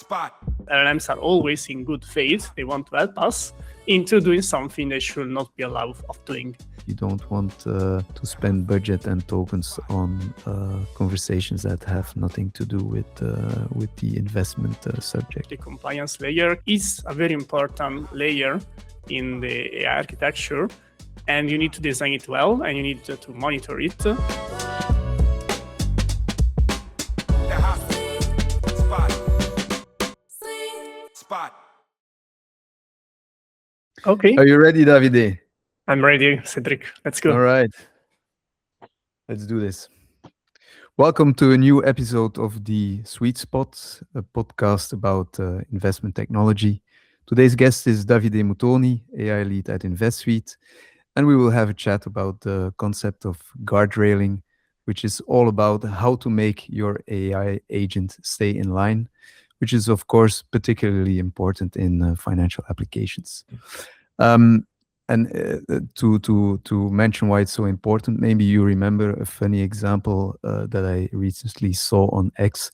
spot. LLMs are always in good faith. They want to help us into doing something they should not be allowed of doing. You don't want to spend budget and tokens on conversations that have nothing to do with the investment subject. The compliance layer is a very important layer in the AI architecture, and you need to design it well, and you need to monitor it. Spot. Okay. Are you ready, Davide? I'm ready, Cedric. Let's go. All right. Let's do this. Welcome to a new episode of the Sweet Spot, a podcast about investment technology. Today's guest is Davide Muttoni, AI lead at InvestSuite, and we will have a chat about the concept of guardrailing, which is all about how to make your AI agent stay in line, which is, of course, particularly important in financial applications. And to mention why it's so important, maybe you remember a funny example that I recently saw on X,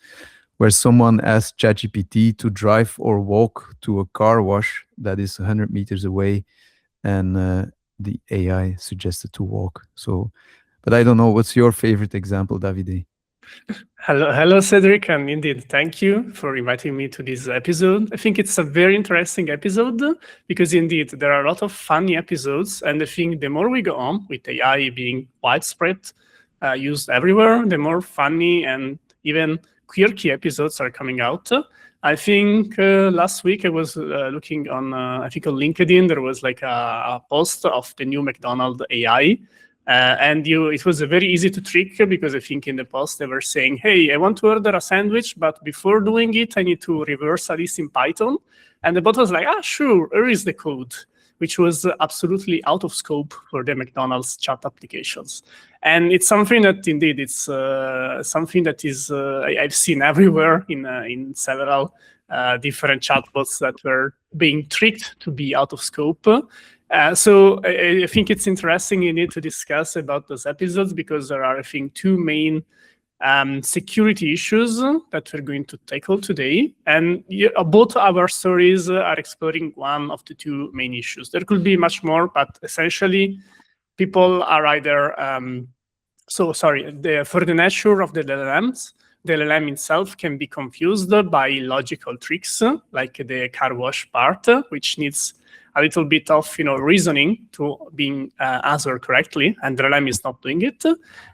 where someone asked ChatGPT to drive or walk to a car wash that is 100 meters away, and the AI suggested to walk. So, but I don't know, what's your favorite example, Davide? Hello, Cedric, and indeed, thank you for inviting me to this episode. I think it's a very interesting episode because indeed there are a lot of funny episodes, and I think the more we go on with AI being widespread, used everywhere, the more funny and even quirky episodes are coming out. I think last week I was looking on, I think on LinkedIn, there was like a post of the new McDonald's AI. And it was very easy to trick because I think in the post they were saying, hey, I want to order a sandwich, but before doing it, I need to reverse a list in Python. And the bot was like, sure, here is the code, which was absolutely out of scope for the McDonald's chat applications. And it's something that indeed, it's something that is I've seen everywhere in several different chatbots that were being tricked to be out of scope. So I think it's interesting you need to discuss about those episodes because there are, I think, two main security issues that we're going to tackle today. And both our stories are exploring one of the two main issues. There could be much more, but essentially people are either, for the nature of the LLMs, the LLM itself can be confused by logical tricks, like the car wash part, which needs a little bit of reasoning to being answered correctly, and the LLM is not doing it.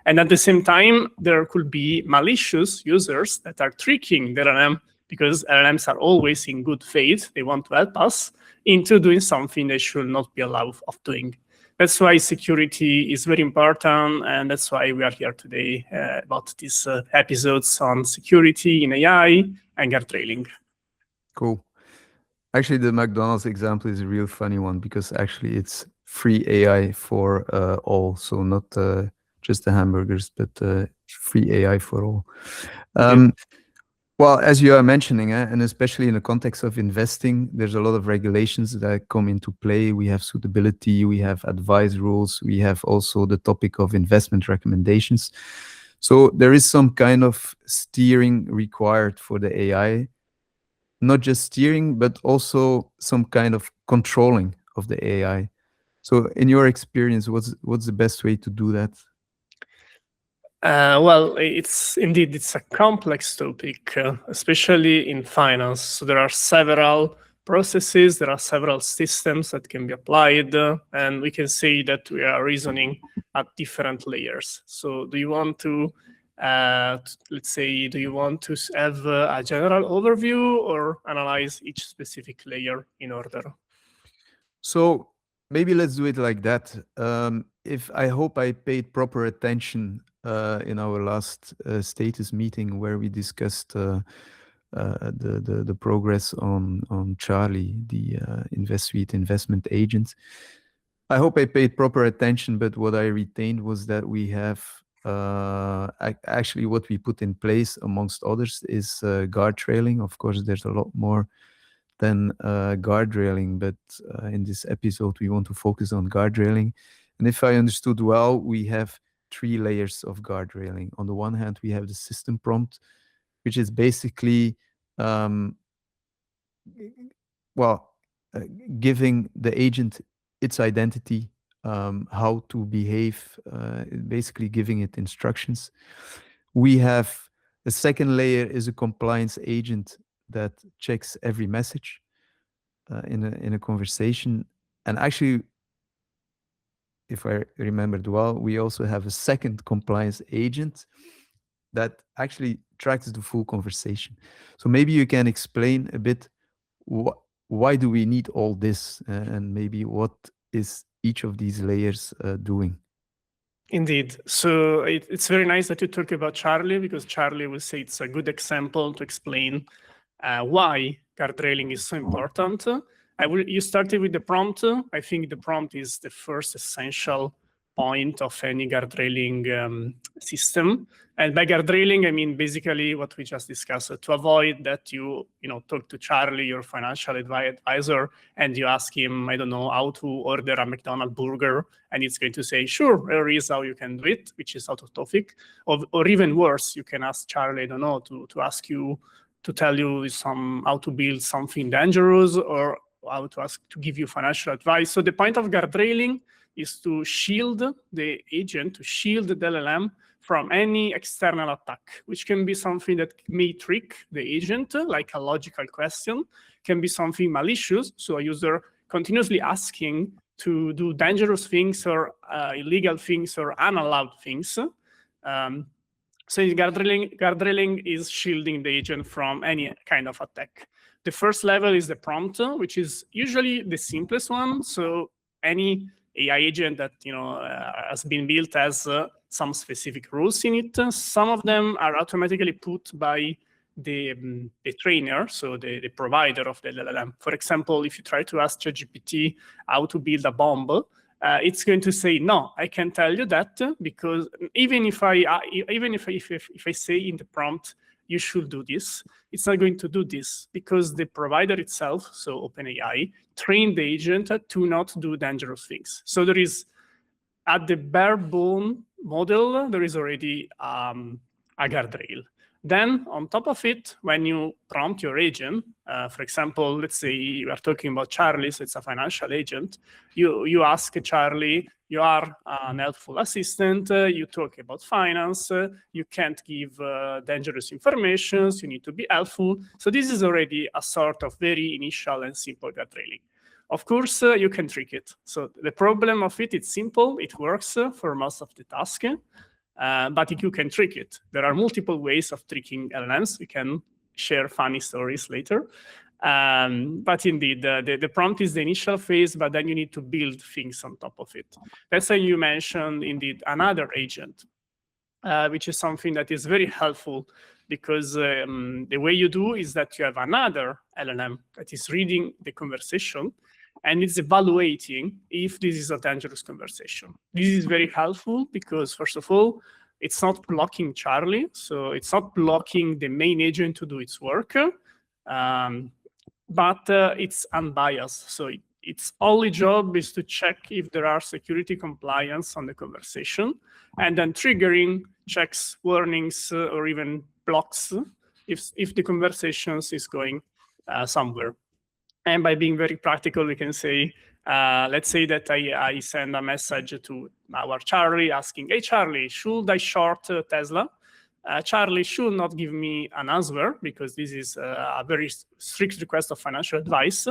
And at the same time, there could be malicious users that are tricking the LLM because LLMs are always in good faith. They want to help us into doing something they should not be allowed of doing. That's why security is very important, and that's why we are here today about these episodes on security in AI and guardrailing. Cool. Actually, the McDonald's example is a real funny one because actually it's free AI for all. So not just the hamburgers, but free AI for all. Well, as you are mentioning, and especially in the context of investing, there's a lot of regulations that come into play. We have suitability, we have advice rules, we have also the topic of investment recommendations. So there is some kind of steering required for the AI. Not just steering, but also some kind of controlling of the AI. So in your experience, what's the best way to do that? Well, it's a complex topic, especially in finance. So there are several processes, there are several systems that can be applied, and we can say that we are reasoning at different layers. So do you want to do you want to have a general overview or analyze each specific layer in order? So maybe let's do it like that. I hope I paid proper attention in our last status meeting where we discussed the progress on Charlie, the InvestSuite investment agent. I hope I paid proper attention, but what I retained was that we have actually what we put in place amongst others is guardrailing. Of course, there's a lot more than guardrailing, but in this episode we want to focus on guardrailing. And if I understood well, we have 3 layers of guardrailing. On the one hand, we have the system prompt, which is basically well, uh, giving the agent its identity, how to behave, basically giving it instructions. We have the second layer is a compliance agent that checks every message in a conversation. And actually, if I remembered well, we also have a second compliance agent that actually tracks the full conversation. So maybe you can explain a bit why do we need all this, and maybe what is each of these layers doing? Indeed. So it's very nice that you talk about Charlie, because Charlie will say it's a good example to explain why guardrailing is so important. You started with the prompt. I think the prompt is the first essential point of any guardrailing system. And by guardrailing, I mean basically what we just discussed, to avoid that you talk to Charlie, your financial advisor, and you ask him, I don't know, how to order a McDonald's burger, and it's going to say, sure, here is how you can do it, which is out of topic. Or even worse, you can ask Charlie, I don't know, to ask you to tell you how to build something dangerous, or how to give you financial advice. So the point of guardrailing is to shield the agent, to shield the LLM from any external attack, which can be something that may trick the agent, like a logical question, can be something malicious, so a user continuously asking to do dangerous things or illegal things or unallowed things. So guardrailing is shielding the agent from any kind of attack. The first level is the prompt, which is usually the simplest one. So any AI agent that has been built has some specific rules in it. Some of them are automatically put by the trainer, so the provider of the LLM. For example, if you try to ask ChatGPT how to build a bomb, it's going to say, no, I can tell you that, because even if I say in the prompt, you should do this, it's not going to do this, because the provider itself, so OpenAI, trained the agent to not do dangerous things. So there is, at the bare bone model, there is already a guardrail. Then on top of it, when you prompt your agent, for example, let's say you are talking about Charlie, so it's a financial agent, you ask Charlie, you are an helpful assistant, you talk about finance, you can't give dangerous information, you need to be helpful. So this is already a sort of very initial and simple guardrailing. Of course, you can trick it. So the problem of it, it's simple, it works for most of the tasks. But you can trick it. There are multiple ways of tricking LLMs. We can share funny stories later. But indeed, the prompt is the initial phase, but then you need to build things on top of it. That's why you mentioned, indeed, another agent, which is something that is very helpful, because the way you do is that you have another LLM that is reading the conversation, and it's evaluating if this is a dangerous conversation. This is very helpful because, first of all, it's not blocking Charlie, so it's not blocking the main agent to do its work, but it's unbiased. So its only job is to check if there are security compliance on the conversation, and then triggering checks, warnings, or even blocks if the conversation is going somewhere. And by being very practical, we can say, let's say that I send a message to our Charlie asking, hey, Charlie, should I short Tesla? Charlie should not give me an answer, because this is a very strict request of financial advice.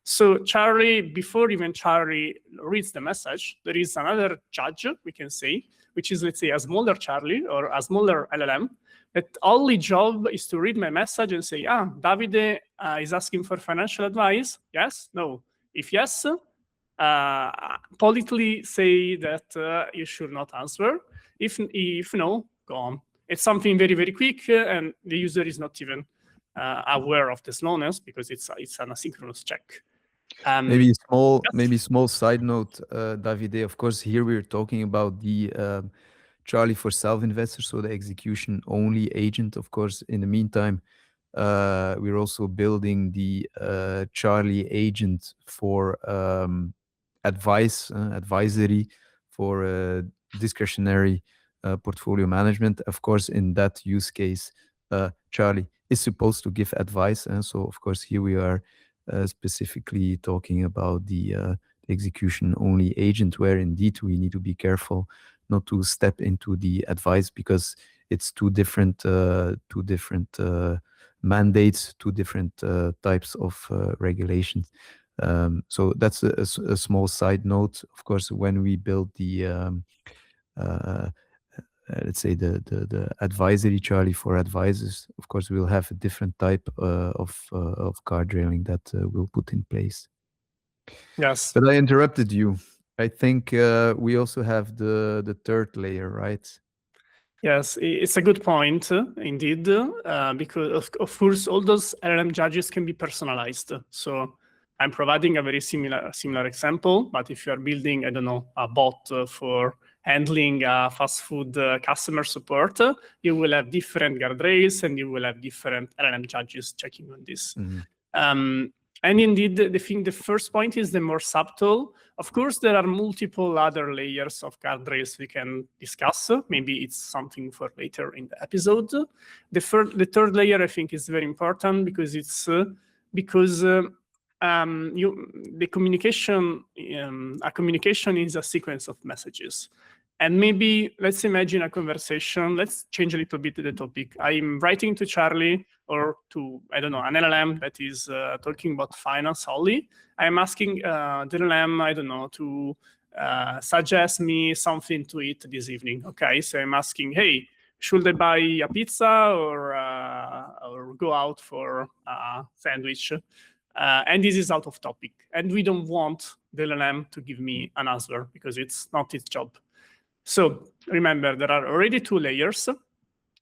So Charlie, before even Charlie reads the message, there is another judge, we can say, which is, let's say, a smaller Charlie or a smaller LLM, that only job is to read my message and say, Davide is asking for financial advice. Yes? No? If yes, politely say that you should not answer. If no, go on. It's something very, very quick, and the user is not even aware of the slowness, because it's an asynchronous check. Maybe small side note, Davide. Of course, here we're talking about the Charlie for self-investors, so the execution-only agent. Of course, in the meantime, we're also building the Charlie agent for advisory, for discretionary portfolio management. Of course, in that use case, Charlie is supposed to give advice. And so, of course, here we are specifically talking about the execution-only agent, where indeed we need to be careful not to step into the advice, because it's two different mandates, two different types of regulations. So that's a small side note. Of course, when we build the let's say the advisory, Charlie, for advisors, of course we'll have a different type of guardrailing that we'll put in place. Yes. But I interrupted you. I think we also have the third layer, right? Yes, it's a good point, indeed, because of course all those LLM judges can be personalized. So I'm providing a very similar example, but if you are building, I don't know, a bot for handling fast food customer support, you will have different guardrails and you will have different LLM judges checking on this. And indeed, the first point is the more subtle. Of course, there are multiple other layers of guardrails we can discuss. Maybe it's something for later in the episode. The third layer, I think, is very important because it's the communication. A communication is a sequence of messages. And maybe let's imagine a conversation. Let's change a little bit the topic. I'm writing to Charlie or to, I don't know, an LLM that is talking about finance only. I'm asking the LLM, I don't know, to suggest me something to eat this evening. Okay, so I'm asking, hey, should I buy a pizza or go out for a sandwich? And this is out of topic. And we don't want the LLM to give me an answer because it's not its job. So remember, there are already two layers.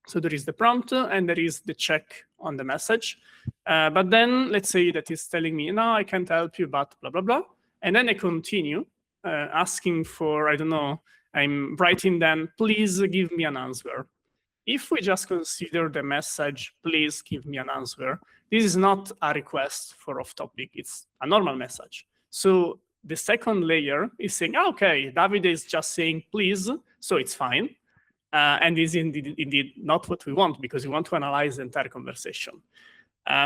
So there is the prompt and there is the check on the message. But then let's say that it's telling me, no, I can't help you, but blah, blah, blah. And then I continue asking for, I don't know, I'm writing then, please give me an answer. If we just consider the message, please give me an answer, this is not a request for off topic. It's a normal message. So the second layer is saying, okay, Davide is just saying please, so it's fine. And is indeed not what we want, because we want to analyze the entire conversation.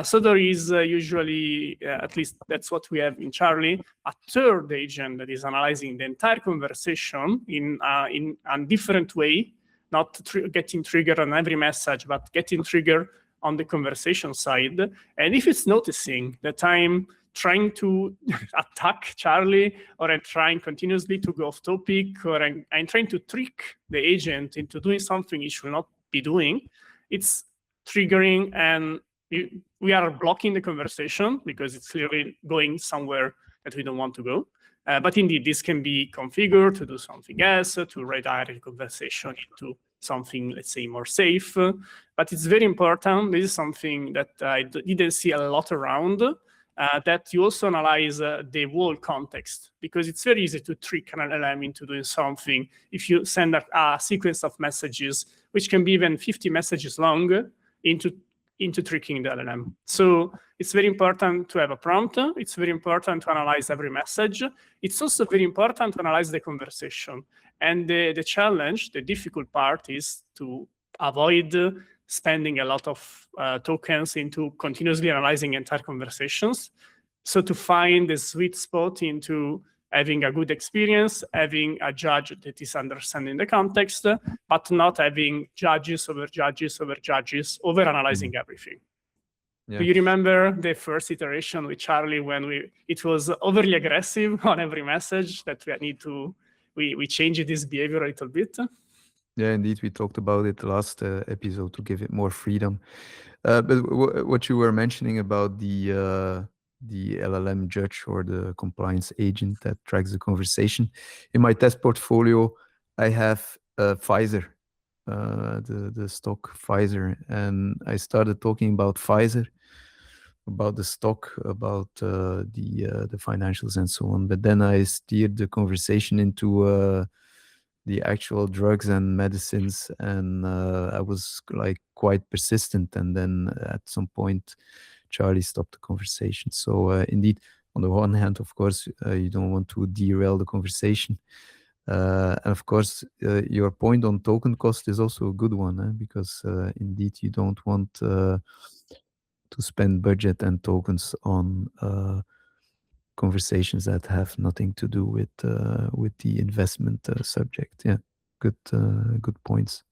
So there is usually, at least that's what we have in Charlie, a third agent that is analyzing the entire conversation in a different way, not getting triggered on every message, but getting triggered on the conversation side. And if it's noticing that I'm trying to attack Charlie, or I'm trying continuously to go off topic, or I'm trying to trick the agent into doing something it should not be doing, it's triggering and we are blocking the conversation because it's clearly going somewhere that we don't want to go. But indeed, this can be configured to do something else, to redirect the conversation into something, let's say, more safe. But it's very important. This is something that I didn't see a lot around, that you also analyze the whole context, because it's very easy to trick an LLM into doing something if you send a sequence of messages, which can be even 50 messages long, into tricking the LLM. So it's very important to have a prompt. It's very important to analyze every message. It's also very important to analyze the conversation. And the challenge, the difficult part, is to avoid spending a lot of tokens into continuously analyzing entire conversations. So to find the sweet spot into having a good experience, having a judge that is understanding the context, but not having judges over judges over judges, over analyzing everything. Yeah. Do you remember the first iteration with Charlie when it was overly aggressive on every message that we changed this behavior a little bit? Yeah, indeed, we talked about it last episode to give it more freedom. But what you were mentioning about the LLM judge or the compliance agent that tracks the conversation. In my test portfolio, I have Pfizer, the stock Pfizer, and I started talking about Pfizer, about the stock, about the financials and so on. But then I steered the conversation into the actual drugs and medicines, and I was like quite persistent. And then at some point, Charlie stopped the conversation. So indeed, on the one hand, of course, you don't want to derail the conversation. And of course, your point on token cost is also a good one, because indeed, you don't want spend budget and tokens on conversations that have nothing to do with the investment subject. Yeah, good points.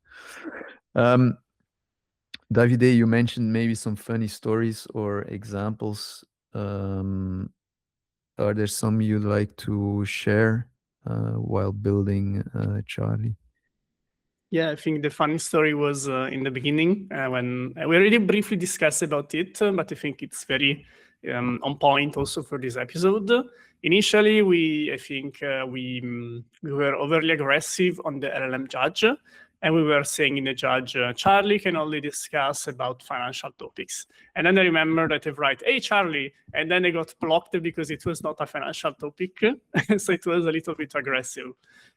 Davide, you mentioned maybe some funny stories or examples. Are there some you'd like to share while building Charlie? Yeah, I think the funny story was in the beginning when we already briefly discussed about it, but I think it's very on point also for this episode. Initially, we were overly aggressive on the LLM judge, and we were saying in the judge, Charlie can only discuss about financial topics. And then I remember that I write, hey, Charlie, and then I got blocked because it was not a financial topic. So it was a little bit aggressive.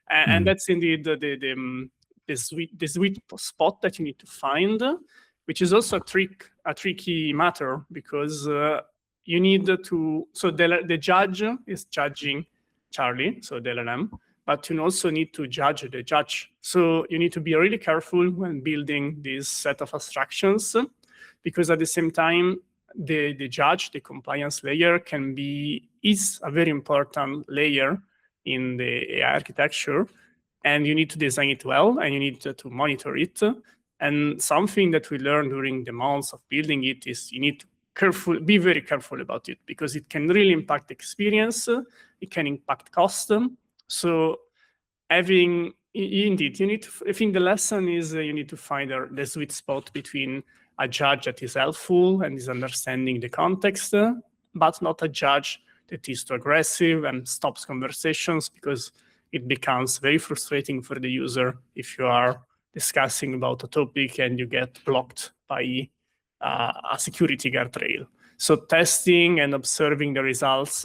And that's indeed the sweet spot that you need to find, which is also a tricky matter because you need to, so the judge is judging Charlie, so the LLM, but you also need to judge the judge. So you need to be really careful when building this set of abstractions, because at the same time, the judge, the compliance layer is a very important layer in the AI architecture, and you need to design it well, and you need to monitor it. And something that we learned during the months of building it is you need to be very careful about it, because it can really impact experience, it can impact cost. So indeed, you need to, I think the lesson is you need to find the sweet spot between a judge that is helpful and is understanding the context, but not a judge that is too aggressive and stops conversations, because it becomes very frustrating for the user if you are discussing about a topic and you get blocked by a security guardrail. So testing and observing the results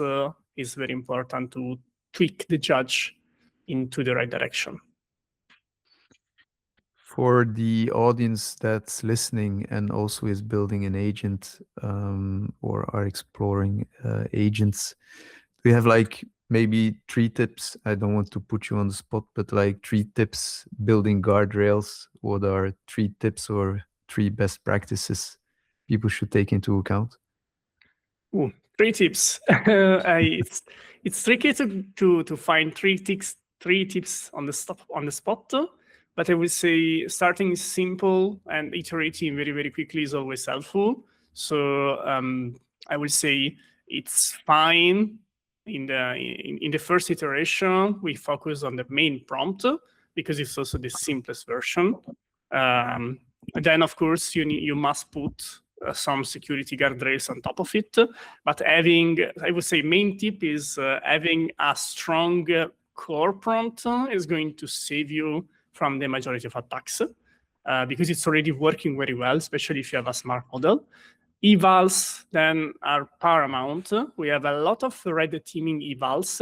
is very important to tweak the judge into the right direction. For the audience that's listening and also is building an agent or are exploring agents, do you have like maybe 3 tips? I don't want to put you on the spot, but like 3 tips building guardrails. What are 3 tips or 3 best practices people should take into account? Ooh, 3 tips. It's tricky to find 3 tips on the spot, but I would say starting simple and iterating very, very quickly is always helpful. So I would say it's fine in the first iteration, we focus on the main prompt because it's also the simplest version. Then, of course, you must put some security guardrails on top of it. But I would say main tip is having a strong core prompt is going to save you from the majority of attacks because it's already working very well, especially if you have a smart model. Evals then are paramount. We have a lot of red teaming evals,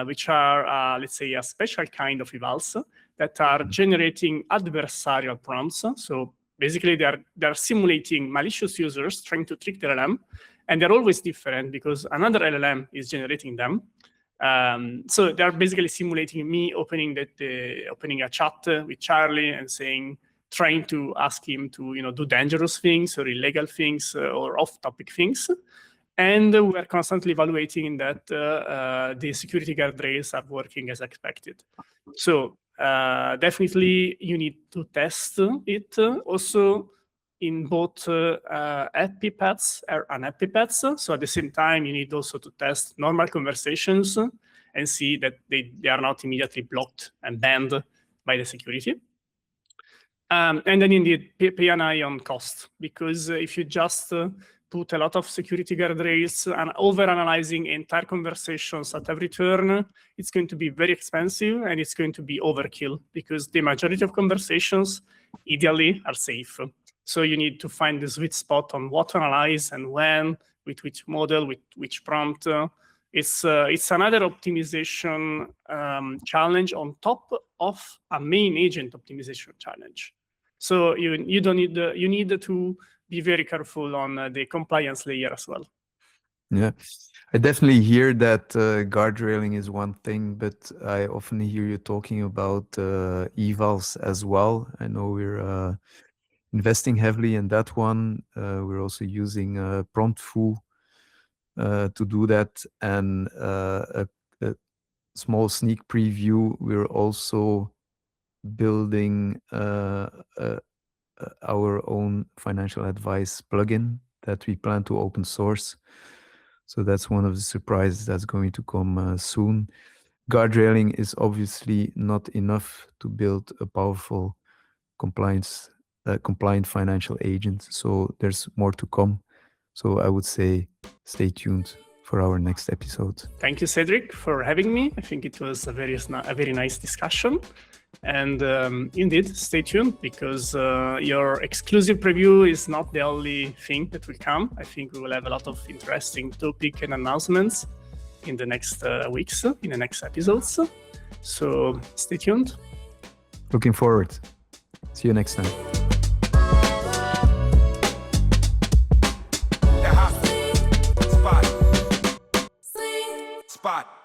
which are, let's say, a special kind of evals that are generating adversarial prompts. So basically, they're simulating malicious users trying to trick the LLM, and they're always different because another LLM is generating them. So they're basically simulating me opening a chat with Charlie and trying to ask him to do dangerous things or illegal things or off-topic things. And we're constantly evaluating that the security guardrails are working as expected. So definitely you need to test it also in both happy paths and unhappy paths. So at the same time, you need also to test normal conversations and see that they are not immediately blocked and banned by the security. And then indeed, pay an eye on cost, because if you just put a lot of security guardrails and over-analyzing entire conversations at every turn, it's going to be very expensive and it's going to be overkill, because the majority of conversations, ideally, are safe. So you need to find the sweet spot on what to analyze and when, with which model, with which prompt. It's another optimization challenge on top of a main agent optimization challenge. So you need to be very careful on the compliance layer as well. Yeah, I definitely hear that guardrailing is one thing, but I often hear you talking about evals as well. I know we're investing heavily in that one. We're also using Promptful to do that, and a small sneak preview. We're also building our own financial advice plugin that we plan to open source. So that's one of the surprises that's going to come soon. Guardrailing is obviously not enough to build a powerful compliant financial agent. So there's more to come. So I would say stay tuned for our next episode. Thank you, Cedric, for having me. I think it was a very nice discussion. And indeed, stay tuned, because your exclusive preview is not the only thing that will come. I think we will have a lot of interesting topic and announcements in the next weeks, in the next episodes. So stay tuned. Looking forward. See you next time. Spot.